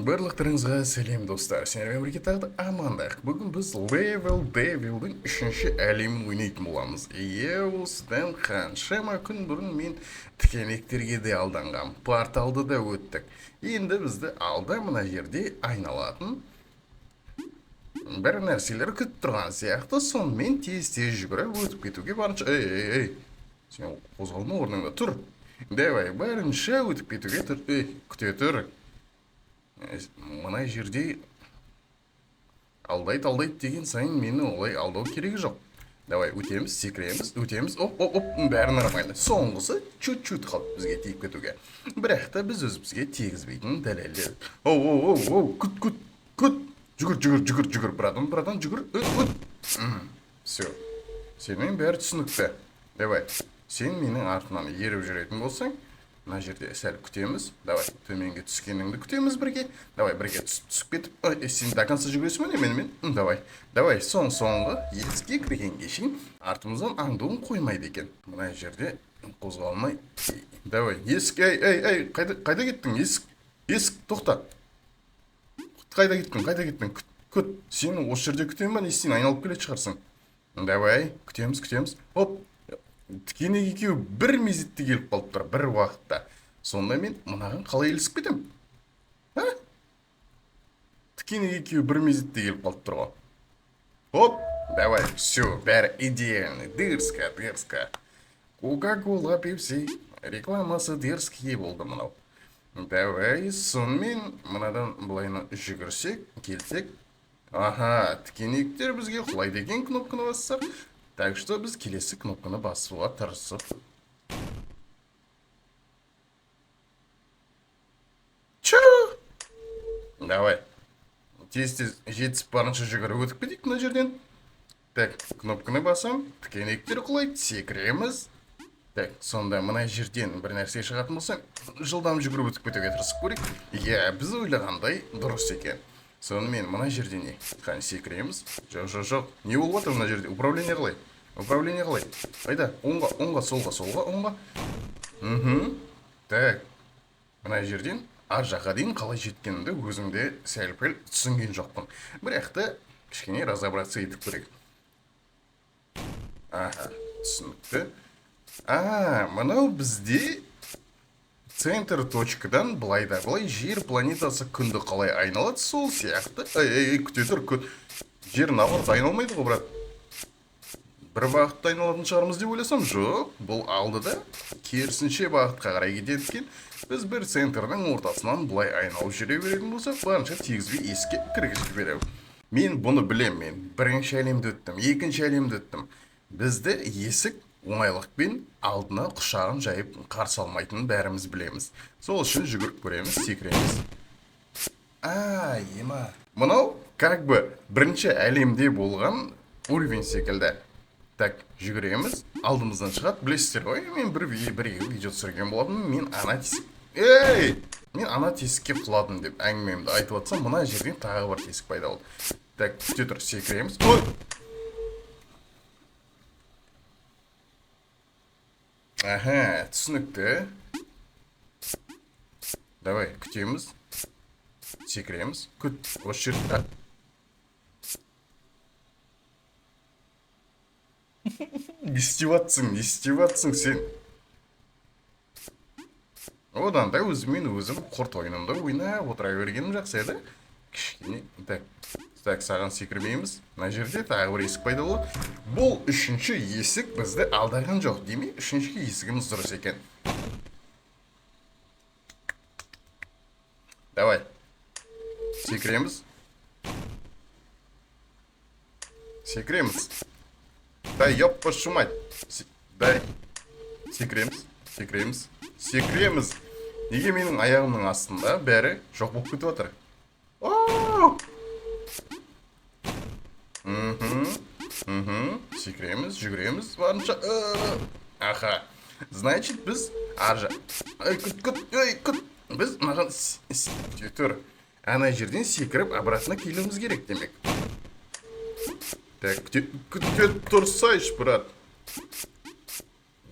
Барлықтарыңызға сәлем достар, сендермен бірге тағы да амандайық. Бүгін біз Level Devil'дің 3-ші әлемін ойнайтын боламыз. Осыдан қаншама күн бұрын мен тікенектерге де алданғам, порталды да өттік. Енді бізді алда мына жерде айналатын бір нәрселер күтіп тұрған сияқты, сонымен тез-тез жүгіріп өтіп кетуге барынша... Ей, сен қозғалма орныңда тұр. Давай, барынша өтіп кетуге тұр. Күте тұр. Мына жерде алдайды деген сайын мені олай алдау керегі жоқ. Давай, өтеміз, секіреміз, өтеміз. Оп, бәрі нормально. Соңғысы чуть-чуть қалып бізге тиіп кетуге. Бірақ та біз өзімізге тигізбейтін дәлелдер. Күт. Жүгір, братан, жүгір. Все. Сенің бәрі түсінікті. Давай, сен менің артынан еріп жүретін болсаң, мына жерде сәл күтеміз. Давай, төменге түскеніңді күтеміз бірге. Давай, бірге түсіп кетіп. Сен до конца жүгіресің бе неменімен? Давай, соңғы есікке кіргенге шейін артымыздан аңдуын қоймайды екен. Мына жерде қозғалмай. Давай, есік, қайда кеттің? Есік, тоқта. Қайда кеттің? Күт. Сен осы жерде күтемін ба, не сен айналып келе шығарсың? Давай, күтеміз. Оп. Тікенек екеуі бір мезетте келіп қалып тұр, бір уақытта. Сонда мен мынаған қалай ілісіп кетем? Тікенек екеуі бір мезетте келіп қалып тұр ғой. Оп, давай, все, бәрі идеальный, дырска. Кока-кола, пепси, рекламасы дерзкие болды мынау. Давай, сонымен мынадан былайына жүгірсек, келсек. Аха, тікенектер бізге құлайды екен кнопканы бассақ. Так что біз келесі кнопканы басуға тырысып. Давай. Тез-тез жетісіп барынша жүгіріп өтіп кетейік мына жерден. Так, кнопканы басам, тікенектер құлайды, секіреміз. Так, сонда мына жерден бір нәрсе шығатын болсам, жылдам жүгіріп өтіп кетуге тырысып көрейік. Біз ойлағандай дұрыс екен. Сонымен мына жерден не? Қан секіреміз. Жоқ. Не болып отыр мына жерде? Управление қалай? Қайда? Оңға, солға. Так, мына жерден ар жаққа дейін қалай жеткенімді өзімде сәл-пәл түсінген жоқпын. Бірақ та кішкене разобраться етіп көрейік. Аха, түсінікті. Мынау бізде центр точкадан былай жер планетасы күнді қалай айналады, сол сияқты. Күте тұр, жер наоборот айналмайды ғой, брат. Бір бағытта айналатын шығармыз деп ойласам, жоқ, бұл алдыда керісінше бағытқа қарай кетеді екен. Біз бір центрдің ортасынан былай айналып жүре беретін болсақ, барынша тигізбей есікке кіргізіп жіберемін. Мен бұны білем, бірінші әлемді өттім, екінші әлемді өттім. Бізді есік оңайлықпен алдына құшағын жайып қарсы алмайтынын бәріміз білеміз. Сол үшін жүгіріп көреміз, секіреміз. Мынау как бы бірінші әлемде болған уровень секілді. Так, жүгіреміз, алдымыздан шығады, білесіздер ғой, мен бір видео түсірген болатын, мен ана тесікке құладым деп әңгімемді айтып атсам, мына жерден тағы бір тесік пайда болды. Так, күте тұр, секіреміз. Аха, түсінікті. Давай, күтеміз, секіреміз, күт, осы жерді. Не істеватсың сен. Одан да өзім құрт ойынымды ойнап отыра бергенім жақсы еді. Кішкене, так, саған секірмейміз. Мына жерде тағы бір есік пайда болды. Бұл үшінші есік бізді алдаған жоқ, демей, үшінші есігіміз дұрыс екен. Давай, секіреміз. Да, ёп, вашу мать. Дай. Секіреміз. Неге менің аяғымның астында бәрі жоқ болып кетіп отыр? Секіреміз, жүгіреміз, барынша. Аха. Значит, біз аржа. Күт. Біз маған тұр. Ана жерден секіріп, обратно келуіміз керек демек. Так, күте тұрсайш, брат.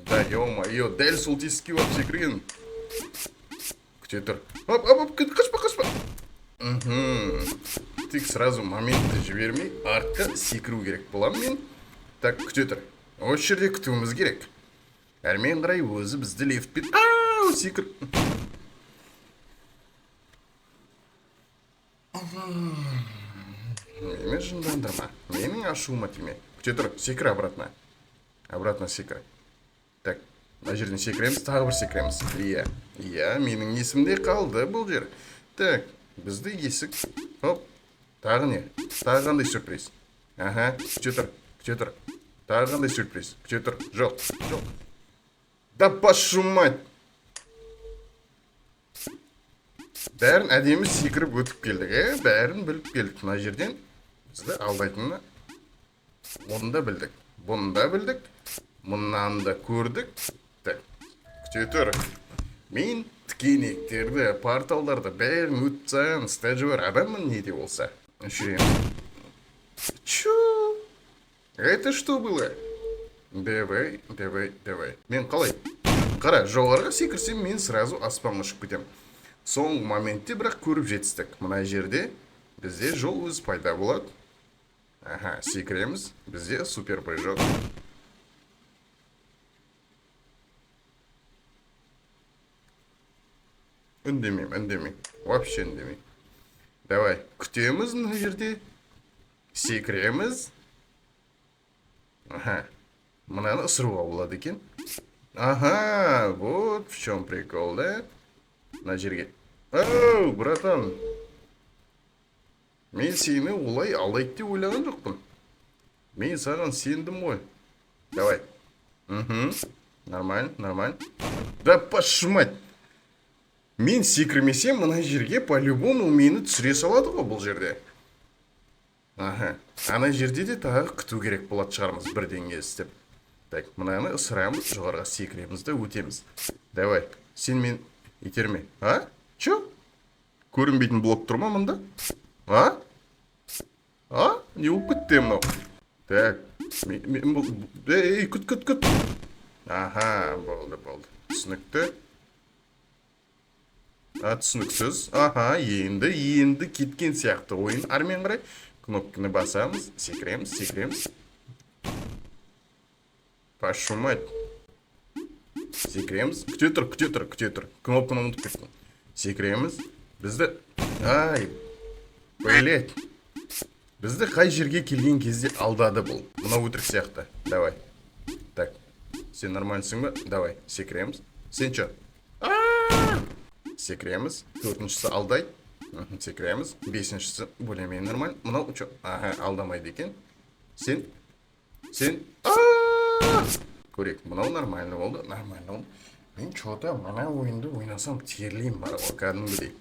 Да, ё-моё, дәл сол тесікке барып секірген. Күте тұр. Қашпа. Тек сразу моментті жібермей артқа секіру керек боламын мен. Так, күте тұр. Осы жерде күтуіміз керек. Әрмен қарай өзі бізді лифтпен секір. Мені жындандырма. Менің ашуыма тиме. Күте тұр, секір обратно. Обратно секір. Так, мына жерден секіреміз, тағы бір секіреміз. Иә, менің есімде қалды бұл жер. Так, бізді есік. Хоп, тағы не? Тағы қандай сюрприз? Аха, күте тұр. Тағы қандай сюрприз? Күте тұр. Жоқ. Да пашу мать! Бәрін әдемі секіріп өтіп келдік, бәрін біліп келдік. Мына жерден бізді алдайтынына оны да білдік. Бұны да білдік. Мұнан да көрдік. Так, күте тұр. Мен тікенектерді, порталдарды бәрін өтіп сайын стажы бар адаммын не де болса. Жүрем. Чу! Это что было? Давай. Мен қалай? Қара, жоғарға секірсем, мен сразу аспанға ұшып кетем. Соңғы моментте бірақ көріп жетістік. Мына жерде бізде жол өз пайда болады. Аха, секіреміз. Бізде супер прыжок. Үндемейм. Вообще үндемейм. Давай, күтеміз мына жерде. Секіреміз. Аха, мынаны ысыруға болады екен. Ага, вот в чем прикол, да? Мына жерге. Оу, братан. Мен сені олай алдайды деп ойлаған жоқпын. Мен саған сендім ғой. Давай. Нормально. Да пашу мать. Мен секірмесем, мына жерге по-любому мені түсіре салады ғой бұл жерде. Аха, ана жерде де тағы күту керек болады шығармыз бірдеңе істеп. Так, мынаны ысырамыз, жоғарға секіреміз де өтеміз. Давай, сен мен итерме. А? Чо? Көрінбейтін блок тұр ма мұнда? А? Не болып кетті мынау? Так, күт. Аха, болды. Түсінікті. Түсініксіз. Аха, енді кеткен сияқты ойын. Армен қарай. Кнопканы басамыз, секіреміз. Пашу мать. Секіреміз. Күте тұр. Кнопканы ұмытып кеттім. Секіреміз. Бізді... Блять. Бізді қай жерге келген кезде алдады бұл. Мына өтірік сияқты. Давай. Так. Сен нормальсың ба? Давай. Секіреміз. Сен чо? Секіреміз. Төртіншісі алдайды. Секіреміз. Бесіншісі более-менее нормаль. Мынау чо? Аха, алдамайды екен. Сен. Көрек, мынау нормально болды. Мен чота мына ойынды ойнасам терлейм бар ғой, кәдімгідей.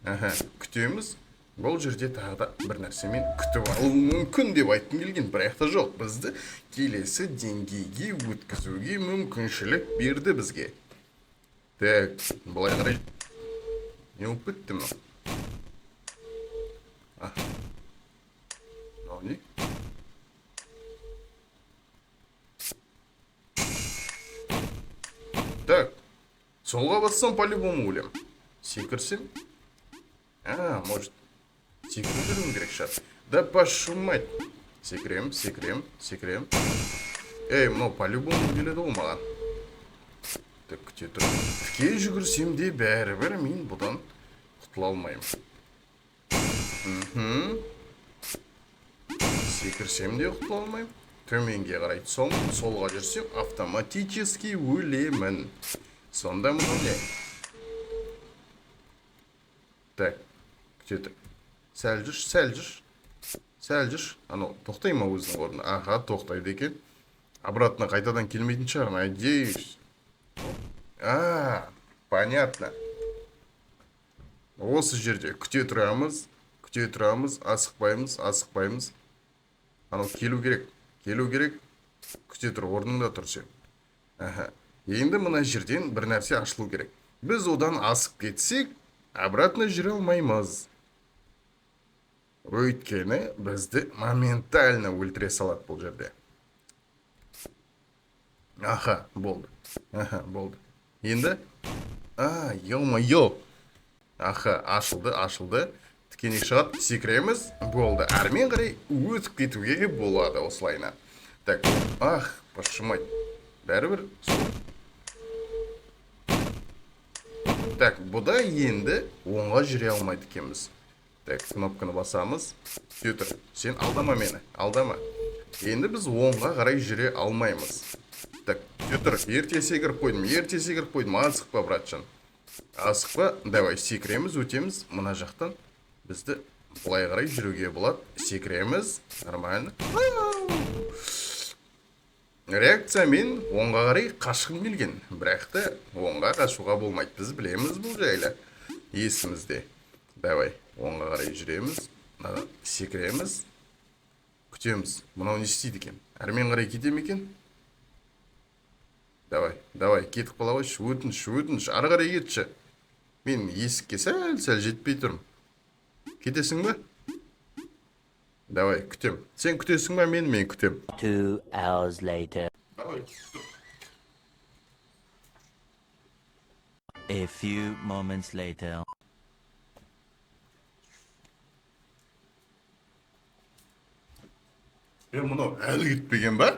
Аха, күтеміз. Бұл жерде тағы да бір нәрсемен күтіп алу мүмкін деп айтқым келген, бірақ та жоқ. Бізді келесі деңгейге өткізуге мүмкіншілік берді бізге. Так, былай қарай. Не болып кетті мынау? Мынау не? Так, солға бассам по-любому өлем. Секірсем? Может, секіріп жүргім керек шығар. Да пашу мать. Секірем. Мынау по-любому келеді ғой маған. Так, күте тұр. Тіке жүгірсем де бәрібір мен бұдан құтыла алмаймын. Секірсем де құтыла алмаймын. Төменге қарай солға жүрсем автоматически өлемін. Сонда мұны не? Так, күте тұр. Сәл жүр. Анау, тоқтай ма өзінің орнына? Аха, тоқтайды екен. Обратно қайтадан келмейтін шығар, надеюсь. Понятно. Осы жерде күте тұрамыз, асықпаймыз. Анау келу керек. Күте тұр, орныңда тұр сен. Енді мына жерден бір нәрсе ашылу керек. Біз одан асып кетсек, обратно жүре алмаймыз. Өйткені бізді моментально өлтіре салады бұл жерде. Аха, болды. Енді? Ё-моё. Аха, ашылды. тікенек шығады, секіреміз, болды. Әрмен қарай өтіп кетуге болады осылайна. Так, башымайды. Бәрібір сол. Так, бұда енді оңға жүре алмайды екенбіз. Так, кнопканы басамыз. Тютер, сен алдама мені, алдама. Енді біз оңға қарай жүре алмаймыз. Так, тютер, ерте секіріп қойдым, асықпа, братжан. Асықпа, давай, секіреміз, өтеміз, мұна жақтан. Бізді бұлай қарай жүруге болады. Секіреміз, нормально. Реакциямен оңға қарай қашқым келген. Бірақ та оңға қашуға болмайды. Біз білеміз бұл жайлы. Есімізде. Давай, оңға қарай жүреміз. Секіреміз. Күтеміз. Мұнау не істейді екен? Әрмен қарай кетем екен? Давай, кетіп қала қойшы. Өтініш. Ары қарай кетші. Мен есікке сәл жетпей тұрмын. Кетесің бе? Давай, күтем. Сен күтесің бе, мен күтем. 2 hours later. Давай. A few moments later. Мұнау әлі кетпеген ба?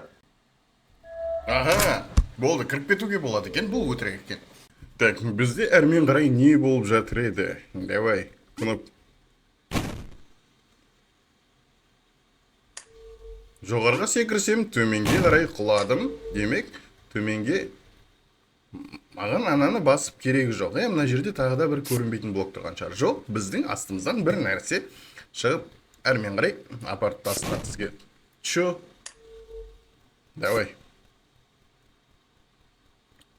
Болды, кіріп кетуге болады екен, бұл өтірік екен. Так, бізде әрмен қарай не болып жатыр еді? Давай, жоғарға секірсем, төменге қарай құладым. Демек, төменге маған ананы басып керегі жоқ. Мына жерде тағы да бір көрінбейтін блок тұрған шығар. Жоқ, біздің астымыздан бір нәрсе шығып, әрмен қарай апарып тастатызге. Чо? Давай.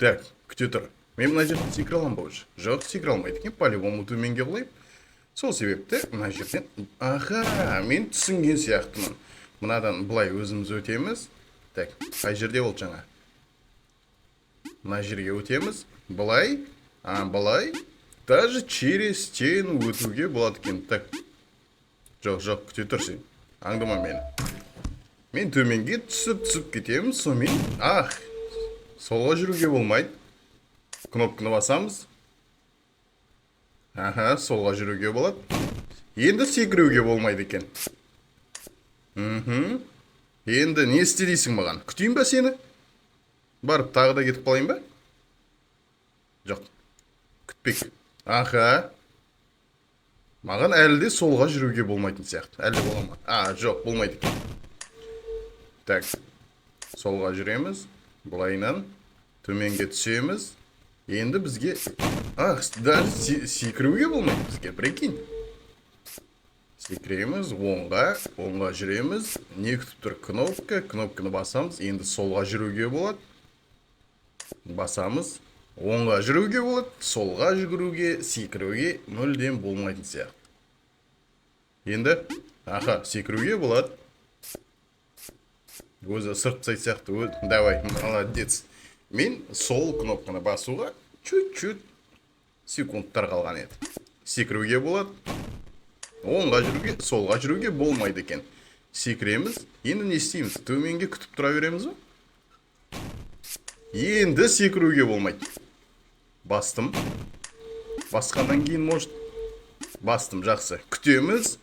Так, күте тұр. Мен мына жерден секіре аламын ба уже? Жоқ, секіре алмайды екен, по-любому төменге құлайып. Сол себепті мына жерден... мен түсінген сияқтымын. Мынадан бұлай өзіміз өтеміз. Так, қай жерде ол жаңа? Мына жерге өтеміз. Бұлай, бұлай. Даже через стену өтуге болады екен. Так, жоқ, күте тұр сен. Аңдыма мені. Мен төменге түсіп кетеміз. Сомен, солға жүруге болмайды. Кнопканы басамыз. Солға жүруге болады. Енді секіруге болмайды екен. Енді не істе дейсің маған? Күтейін ба сені? Барып тағы да кетіп қалайын ба? Жоқ. Күтпек. Маған әлі де солға жүруге болмайтын сияқты. Әлі де бола ма? Жоқ, болмайды екен. Так. Солға жүреміз. Бұлайынан төменге түсеміз. Енді бізге даже секіруге болмайды бізге, прикинь. Секіреміз, оңға жүреміз. Не күтіп тұр? Кнопканы басамыз. Енді солға жүруге болады. Басамыз. Оңға жүруге болады. Солға жүгіруге, секіруге мүлдем болмайтын сияқты. Енді, секіруге болады. Өзі сыртсай сияқты. Давай, молодец. Мен сол кнопканы басуға чуть-чуть секундтар қалған еді. Секіруге болады. Оңға жүруге, солға жүруге болмайды екен. Секіреміз. Енді не істейміз? Төменге күтіп тұра береміз ба? Енді секіруге болмайды. Бастым. Басқаннан кейін может. Бастым, жақсы. Күтеміз.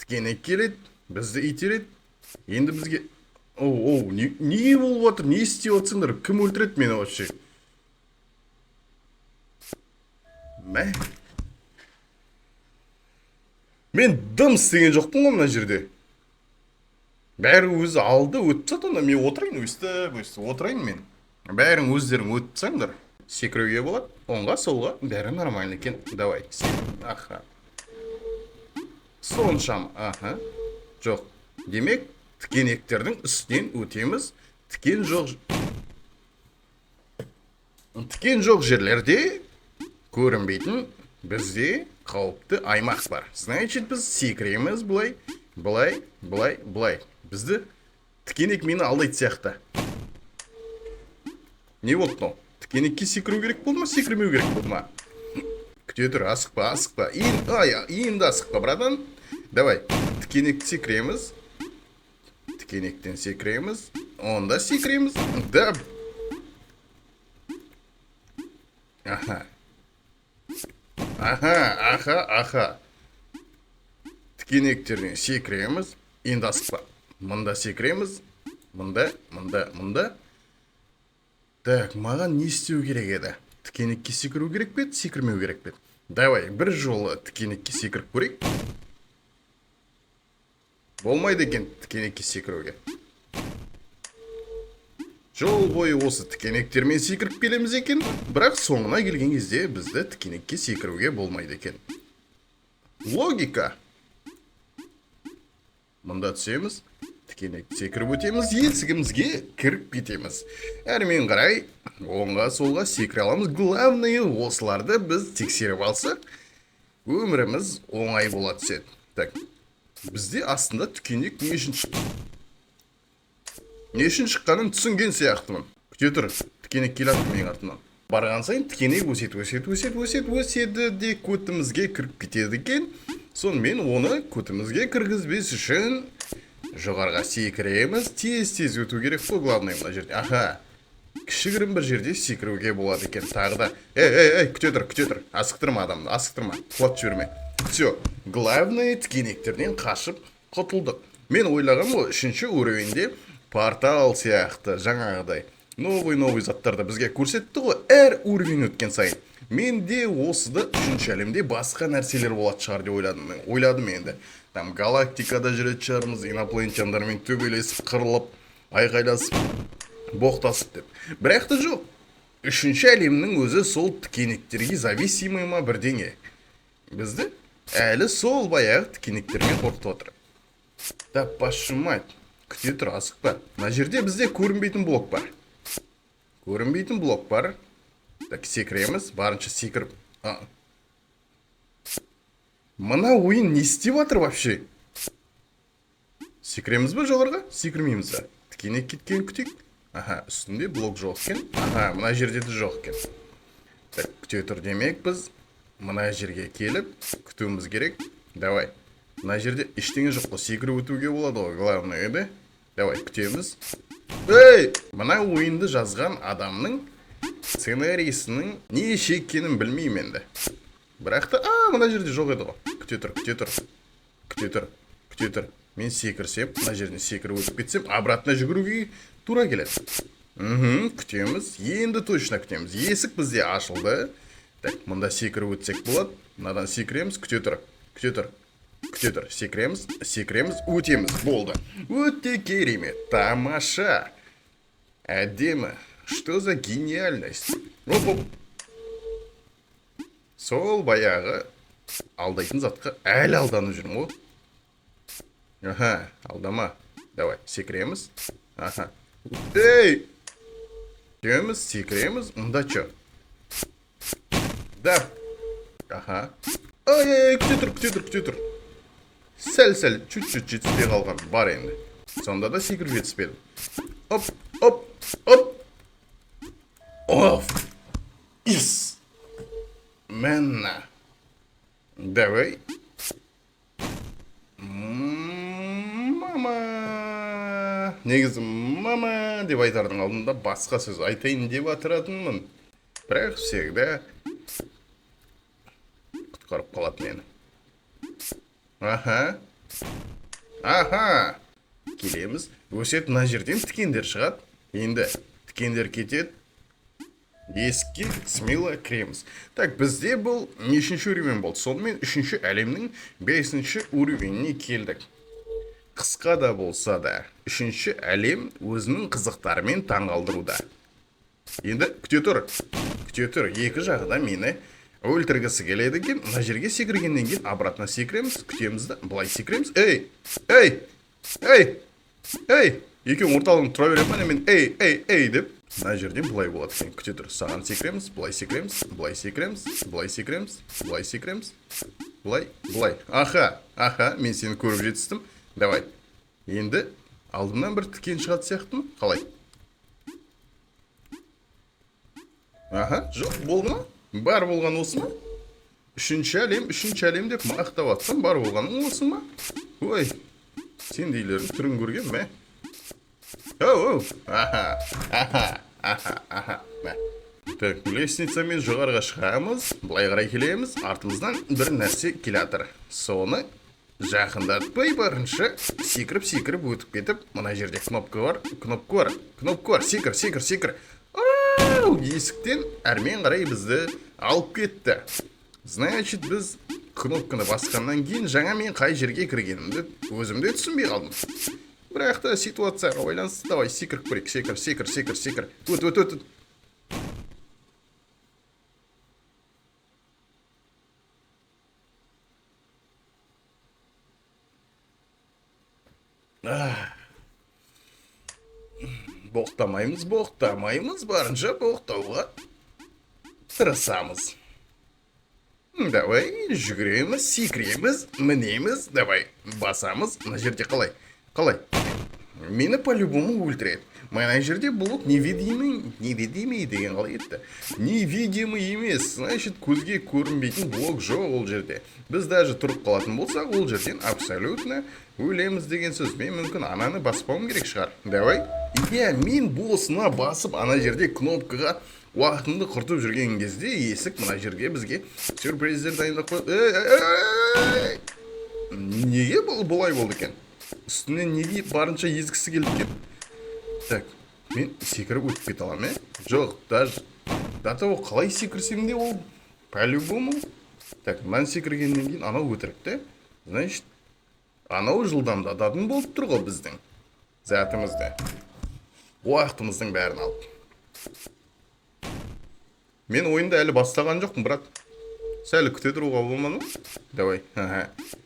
Тікенек келеді. Бізді итереді. Енді бізге... не болып отыр? Не істеп отсыңдар? Кім өлтіреді мені вообще? Мен дым істеген жоқпын ғой мына жерде. Бәрі өзі алды, өтіп сат, онда мен отырайын, өстіп отырайын мен. Бәрің өздерің өтіп саңдар. Секіруге болады, оңға, солға, бәрі нормально екен. Давай, соншам, жоқ. Демек, тікенектердің үстінен өтеміз. Тікен жоқ жерлерде көрінбейтін бізде қауіпті аймақ бар. Значит, біз секіреміз бұлай. Бізді тікенек мені алдайды сияқты. Не болды мынау? Тікенекке секіру керек болды ма, секірмеу керек болды ма? Күте тұр, асықпа. Енді асықпа, братан. Давай, тікенекті секіреміз. Тікенектен секіреміз. Онда секіреміз. Да. тікенектерден секіреміз. Енді асықпа. Мында секіреміз. Мында. Так, маған не істеу керек еді? Тікенекке секіру керек пе, секірмеу керек пе? Давай, бір жолы тікенекке секіріп көрейік. Болмайды екен тікенекке секіруге. Жол бойы осы тікенектермен секіріп келеміз екен, бірақ соңына келген кезде бізді тікенекке секіруге болмайды екен. Логика. Мұнда түсеміз, тікенек секіріп өтеміз, есігімізге кіріп кетеміз. Әрмен қарай, оңға солға секіре аламыз. Главное, осыларды біз тексеріп алсақ, өміріміз оңай бола түседі. Так, бізде астында тікенек не үшін шықты? Не үшін шыққанын түсінген сияқтымын. Күте тұр, тікенек келе жатыр менің артымнан. Барған сайын тікенек өседі де көтімізге кіріп кетеді екен. Сонымен оны көтімізге кіргізбес үшін жоғарға секіреміз, тез өту керек қой, главное мына жерде. Аха, кішігірім бір жерде секіруге болады екен. Тағы да, күте тұр, асықтырма адамды, асықтырма, құлап жіберме. Все, главное тікенектерден қашып құтылдық. Мен ойлағам ғой, 3-ші уровеньде портал сияқты жаңағыдай новый заттарды бізге көрсетті ғой, әр уровень өткен сайын. Мен де осыда 3-ші әлемде басқа нәрселер болады шығар деп ойладым енді. Там галактикада жүретін шығармыз, инопланетяндармен төбелесіп, қырылып, айқайласып, боқтасып деп. Бірақ та жоқ. 3-ші әлемнің өзі сол тікенектерге зависимый ма бірдеңе. Бізді әлі сол баяғы тікенектермен қорқытып отыр. Да, пашу мать, күте тұр, асықпа. Мына жерде бізде көрінбейтін блок бар. Так, секіреміз, барынша секіріп. Мына ойын не істеп жатыр вообще? Секіреміз бе жоғарға? Секірмейміз бе? Тікенек кеткен күтейік. Аха, үстінде блок жоқ екен. Аха, мына жерде де жоқ екен. Так, күте тұр демек біз мына жерге келіп күтуіміз керек. Давай. Мына жерде ештеңе жоқ қой, секіріп өтуге болады ғой, главное еді. Давай, күтеміз. Ей, мына ойынды жазған адамның сценарийсінің не шеккенін білмеймін енді. Бірақ та, мына жерде жоқ еді ғой. Күте тұр. Мен секірсем, мына жерден секіріп өтіп кетсем, обратно жүгіруге тура келеді. Күтеміз. Енді точно күтеміз. Есік бізде ашылды. Так, мұнда секіріп өтсек болады. Мынадан секіреміз, күте тұр. Секіреміз, өтеміз. Болды. Өте керемет. Тамаша. Әдемі. Что за гениальность? Оп. Сол баяғы алдайтын затқа әлі алданып жүрмін ғой. Аха, алдама. Давай, секіреміз. Аха. Ей! Секіреміз. Мұнда чо? Да. Аха. Ай, күте тұр. Сәл, чуть-чуть жетіспей қалған бар енді. Сонда да секіріп жетіспедім. Оп. Оф. Yes. Мәнна. Давай. Мама. Негізі мама деп айтардың алдында басқа сөз айтайын деп атыратынмын. Бірақ всегда құтқарып қалады мені. Аха. Келеміз. Өсет мына жерден тікендер шығады. Енді тікендер кетеді. Есікке смело кіреміз. Так, бізде бұл нешінші уровень болды? Сонымен 3-ші әлемнің 5-ші уровеніне келдік. Қысқа да болса да, 3-ші әлем өзінің қызықтарымен таңғалдыруда. Енді күте тұр. Екі жағы да мені өлтіргісі келеді екен. Мына жерге секіргеннен кейін обратно секіреміз, күтеміз да, былай секіреміз. Ей! Екеуің орталығын тұра берем ма, мен ей деп. Мына жерден былай болады екен. Күте тұр. Саған секіреміз, былай секіреміз. Былай. Аха, мен сені көріп жетістім. Давай. Енді алдымнан бір тікен шығады сияқтымын. Қалай? Аха, жоқ, болды ма? Бар болған осы ма? 3-ші әлем деп мақтап атсам, бар болғаның осы ма? Ой, сен дейлердің түрін көрген ме? Аха. Так, лестницамен жоғарға шығамыз, былай қарай келеміз, артымыздан бір нәрсе келатыр. Соны жақындатпай барынша секіріп өтіп кетіп, мына жерде кнопка бар, секір. Ау, есіктен әрмен қарай бізді алып кетті. Значит, біз кнопканы басқаннан кейін жаңа мен қай жерге кіргенімді өзімде түсінбей қалдым. Бірақ та ситуацияға байланысты, давай секіріп көрейік, секір. Өт. Боқтамаймыз, барынша боқтауға тырысамыз. Давай, жүгіреміз, секіреміз, мінеміз, давай, басамыз. Мына жерде қалай? Мені по-любому өлтіреді. Мына жерде блок невидимый деген қалай етті? Невидимый емес, значит, көзге көрінбейтін блок жоқ ол жерде. Біз даже тұрып қалатын болсақ, ол жерден абсолютно өлеміз деген сөз. Мен мүмкін ананы баспауым керек шығар. Давай. Мен босына басып, ана жерде кнопкаға уақытымды құртып жүрген кезде есік мына жерге бізге сюрприздер дайындап қойды. Неге бұлай болды екен? Үстінен неге барынша езгісі келді екен? Так, мен секіріп өтіп кете аламын, Жоқ, даже до того қалай секірсем де ол по-любому. Так, мен секіргеннен кейін анау өтірікті. Значит, анау жылдамдататын болып тұр ғой біздің затымызды. Уақытымыздың бәрін алып. Мен ойында әлі бастаған жоқпын, брат. Сәлі күте тұруға болмады ма? Давай.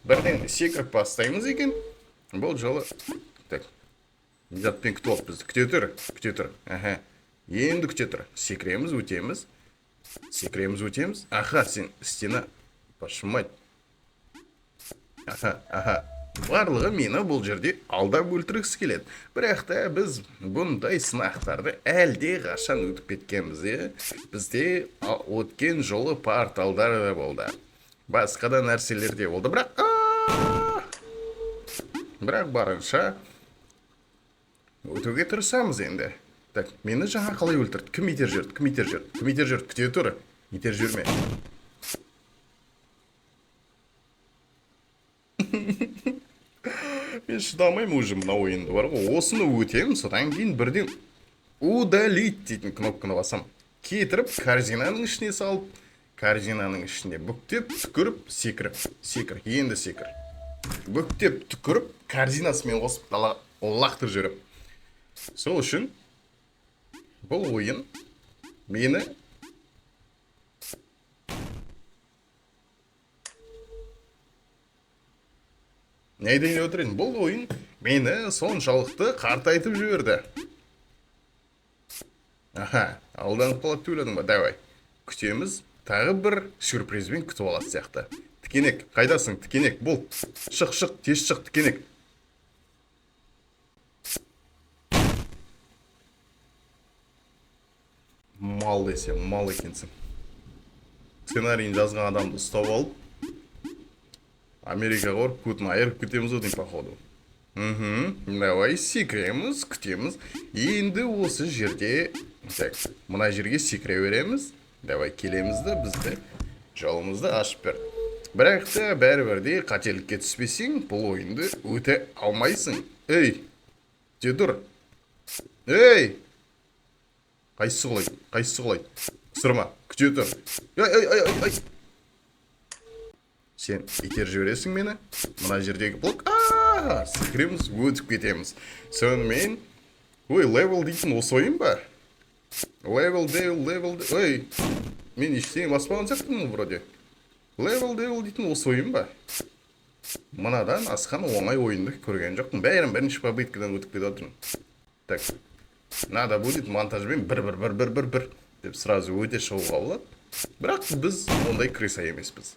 Бірден секіріп бастаймыз екен. Бұл жолы. Так. Затпен күтіп алып бізді. Күте тұр. Енді күте тұр. Секіреміз, өтеміз. Сен стена пошмать. Барлығы мені бұл жерде алдап өлтіргісі келеді. Бірақ та біз бұндай сынақтарды әлде қашан өтіп кеткенбіз. Бізде өткен жолы порталдар да болды. Басқа да нәрселер де болды. Бірақ барынша өтуге тырысамыз енді. Так, мені жаңа қалай өлтірді? Кім итер жүрді? Күте тұр. Итер жүрме. Мен шыдамаймын уже мына ойынды бар ғой. Осыны өтемін, содан кейін бірден удалить дейтін кнопканы басам. Кетіріп, корзинаның ішіне салып, корзинаның ішіне бүктеп, түкіріп, секір. Енді секір. Бүктеп, түкіріп, корзинасымен қосып лақтырып жүріп. Сол үшін бұл ойын мені не айтайын өтірін, бұл ойын мені соншалықты қартайтып жіберді. Алданып қалады төйледің ба? Давай. Күтеміз, тағы бір сюрпризбен күтіп алады сияқты. Тікенек, қайдасың? Тікенек, бол. Шық, тез шық, тікенек. Мал десе, мал екенсің. Сценарийін жазған адамды ұстап алып, Америкаға барып, көтін айырып кетеміз өтін, походу. Давай, секіреміз, күтеміз. Енді осы жерде, мына жерге секіре береміз. Давай, келемізді, бізді жолымызды ашып бер. Бірақ та бәрібірде қателікке түспесең, бұл ойынды өте алмайсың. Ей, де тұр. Ей! Қайсы құлайды? Сұрма, күте тұр. Ай! Сен итер жібересің мені? Мына жердегі блок. Секіреміз, өтіп кетеміз. Сонымен, левел дейтін осы ойын ба? Левел. Ой, мен ештеңе баспаған сияқтымын вроде. Левел дейтін осы ойын ба? Мынадан асқан оңай ойынды көрген жоқпын. Бәрін бірінші попыткадан өтіп кетіп отырмын. Так, надо будет монтажбен бір деп сразу өте шығуға болады. Бірақ біз ондай крыса емеспіз.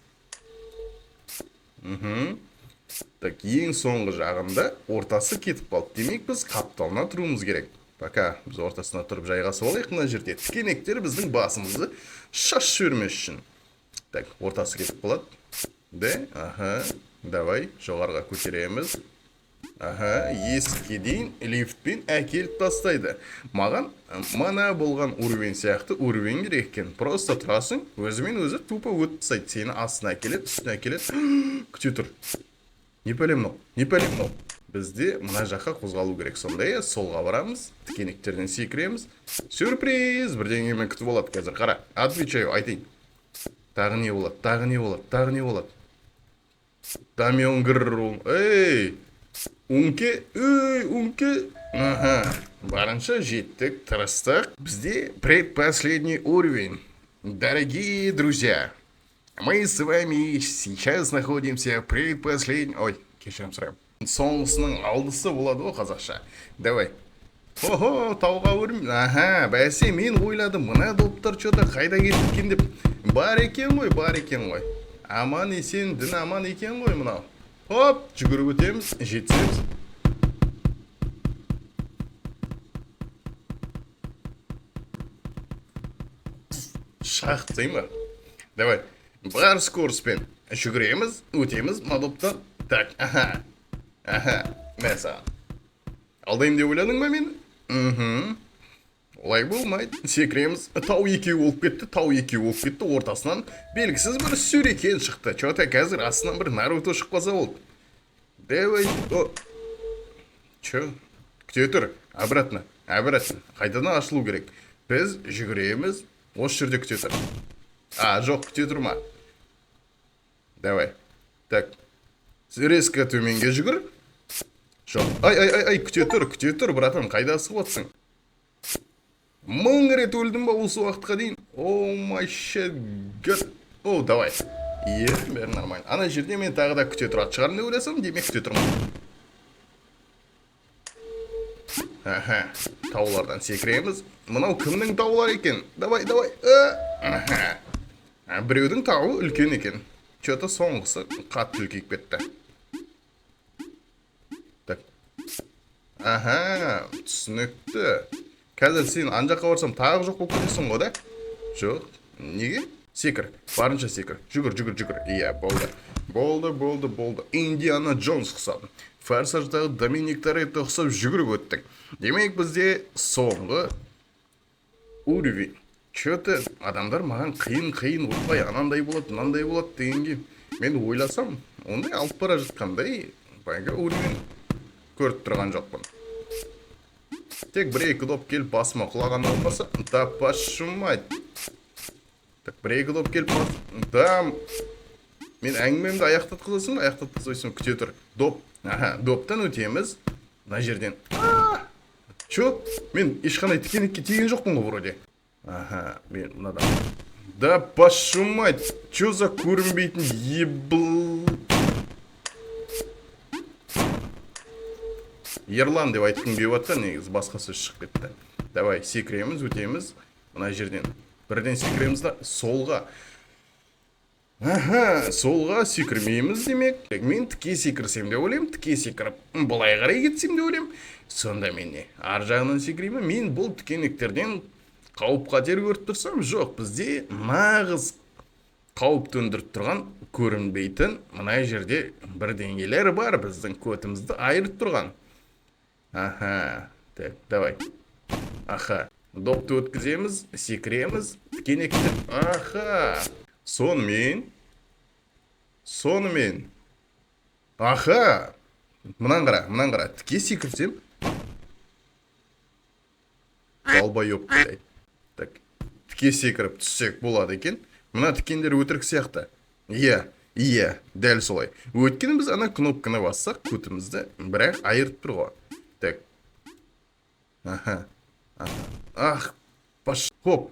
Так, ең соңғы жағында ортасы кетіп қалды. Демек біз қапталына тұруымыз керек. Пока біз ортасына тұрып жайғасып алайық, мына жерде тікенектер біздің басымызды шаш жібермес үшін. Так, ортасы кетіп қалады. Давай, жоғарға көтереміз. Есікке дейін лифтпен әкеліп тастайды. Маған мана болған уровень сияқты уровень керек екен. Просто тұрасың, өзімен өзі тупо өтіп тастайды. Сені астына әкеледі, үстіне әкеледі. Күте тұр. не пәле мынау, не пәле мынау. Бізде мына жаққа қозғалу керек. Сондай солға барамыз, тікенектерден секіреміз. Сюрприз! Бірдеңемен күтіп алады қазір. Қара, отвечаю, айтайын. Тағы не болады, тағы не болады, тағы не болады. Дамион гррррун. Эй! Унке, эй, унке. Ага, барынша жеттік, тырыстық. Бізде предпоследний уровень. Дорогие друзья, мы с вами сейчас находимся предпоследний... Ой, кешірім сұрайым. Соңғысының алдысы болады ғой қазақша. Давай. Охо, тауға өрім. Аха, бәсе, мен ойладым, мына доптар что-то қайда кеткен деп. Бар екен ғой. Аман есен, дін аман екен ғой мынау. Хоп, жүгіріп өтеміз, жетсеміз. Шақ деймі? Давай, бар скороспен жүгіреміз, өтеміз, мадоптан. Так, аха, мәса. Алдайым деп ойладың ба мені? Олай болмайды. Секіреміз. Тау екеу болып кетті, ортасынан белгісіз бір сүрекен шықты. Чота қазір астынан бір Наруто шықпаса болды. Давай. Чо? Күте тұр. Обратно. Қайтадан ашылу керек. Біз жүгіреміз. Осы жерде күте тұр. Жоқ, күте тұрма. Давай. Так. Резко төменге жүгір. Жоқ. Ай, күте тұр, братан. Қайда асып отсың? 1000 рет өлдім ба осы уақытқа дейін? О, май shit, god. О, давай. Бәрі нормально. Ана жерде мен тағы да күте тұрады шығарым деп ойласам, демек күте тұрмын. Аха, таулардан секіреміз. Мынау кімнің таулар екен? Давай. Аха. Біреудің тауы үлкен екен. Чөті соңғысы қатты үлкейіп кетті. Так. Аха, түсінікті. Қазір сен анжаққа барсам тағы жоқ болып кетесің ғой да? Жоқ. Неге? Секір. Барынша секір. Жүгір. Иә, болды. Индиана Джонс ұқсап. Форсаждағы Доминик Торетто ұқсап жүгіріп өттік. Демек бізде соңғы уровень. Чөті адамдар маған қиын ұтпай, анандай болады, мынандай болады дегенге. Мен ойласам, ондай алып бара жатқандай, байға уровень көріп тұрған жоқпын. Тек бір-екі доп келіп басыма құлаған болмаса, да пашумайт. Так, бір-екі доп келіп басым. Мен әңгімемді аяқтатқызасың ба? Аяқтатқызасың, күте тұр. Доп. Аха, доптан өтеміз. Мына жерден. Чо? Мен ешқандай тікенекке тиген жоқпын ғой вроде. Аха, мен мынадан. Да пашумайт. Чо за көрінбейтін ебіл... Ерлан деп айтқым келіп жатқан, негіз басқа сөз шығып кетті. Давай, секіреміз, өтеміз. Мына жерден бірден секіреміз да солға. Аха, солға секірмейміз демек. Мен тіке секірсем деп ойлаймын, тіке секіріп, былай қарай кетсем деп ойлаймын. Сонда мен не? Ар жағынан секіреймін. Мен бұл тікенектерден қауіп қатер көріп тұрсам, жоқ, бізде нағыз қауіп төндіріп тұрған көрінбейтін мына жерде бір деңгейлер бар, біздің көтімізді айырып тұрған. Аха, так, давай. Аха, допты өткіземіз, секіреміз, тікенектер. Аха, сонымен. Аха, мұнан қара, тіке секірсем. Балбай өпті. Так, тіке секіріп түссек болады екен. Мұна тікендер өтірік сияқты. Иә, дәл солай. Өткені біз ана кнопканы бассақ, көтімізді бірақ айырып тұр ғой. Так. Аха. Хоп.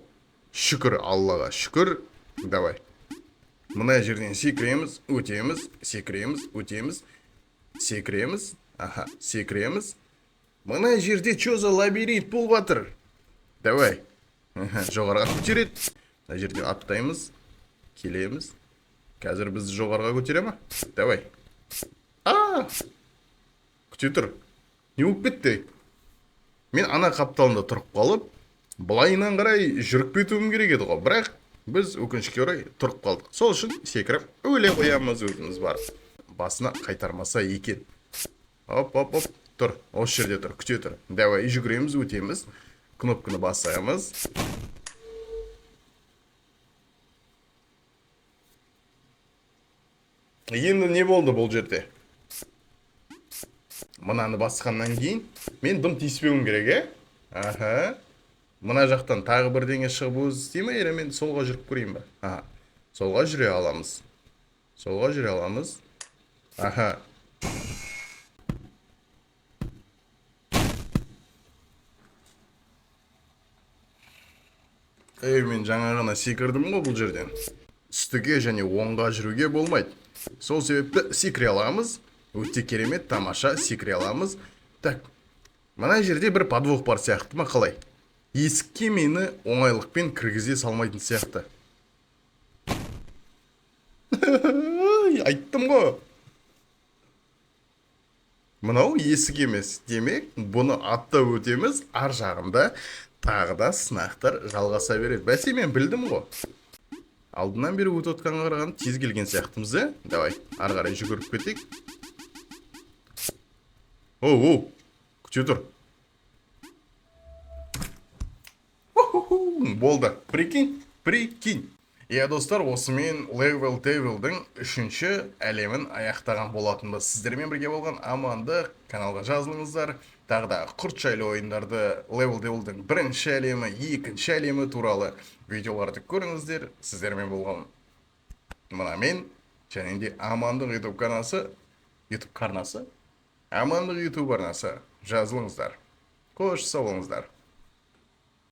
Шүкір Аллаға, шүкір. Давай. Мына жерден секіреміз, өтеміз, секіреміз. Аха, секіреміз. Мына жерде чо за лабиринт болып жатыр? Давай. Жоғарға көтереді. Мына жерде аттаймыз, келеміз. Қазір бізді жоғарға көтере ма? Давай. Күте тұр. Не болып кетті? Мен ана қапталында тұрып қалып, былайынан қарай жүріп кетуім керек еді ғой. Бірақ біз өкінішке орай тұрып қалдық. Сол үшін секіріп, өле қоямыз өзіміз бар. Басына қайтармаса екен. Оп, тұр. Осы жерде тұр, күте тұр. Давай, жүгіреміз, өтеміз. Кнопканы басамыз. Енді не болды бұл жерде? Мынаны басқаннан кейін мен дым тиіспеуім керек, Аха. Мына жақтан тағы бірдеңе шығып өзі істей ме, или мен солға жүріп көрейін ба? Аха. Солға жүре аламыз. Солға жүре аламыз. Аха. Мен жаңа ғана секірдім ғой бұл жерден. Үстіге және оңға жүруге болмайды. Сол себепті секіре аламыз. Өте керемет, тамаша, секіре аламыз. Так, мына жерде бір подвох бар сияқты ма, қалай? Есікке мені оңайлықпен кіргізе салмайтын сияқты. Айттым ғой. Мынау есік емес. Демек, бұны аттап өтеміз, ар жағында тағы да сынақтар жалғаса береді. Бәсе, мен білдім ғой. Алдынан бері өтіп отқанға қараған тез келген сияқтымыз, Давай, ары қарай жүгіріп кетейік. Оу, күте тұр. Болды. Прикинь. Достар, осымен Level Table-дің 3-ші әлемін аяқтаған болатынбыз. Сіздермен бірге болған амандық, каналға жазылыңыздар. Тағы да құрт жайлы ойындарды Level Table-дің 1-ші әлемі, 2-ші әлемі туралы видеоларды көріңіздер. Сіздермен болған мына мен, және де амандық YouTube арнасы, жазылыңыздар. Қош сау болыңыздар.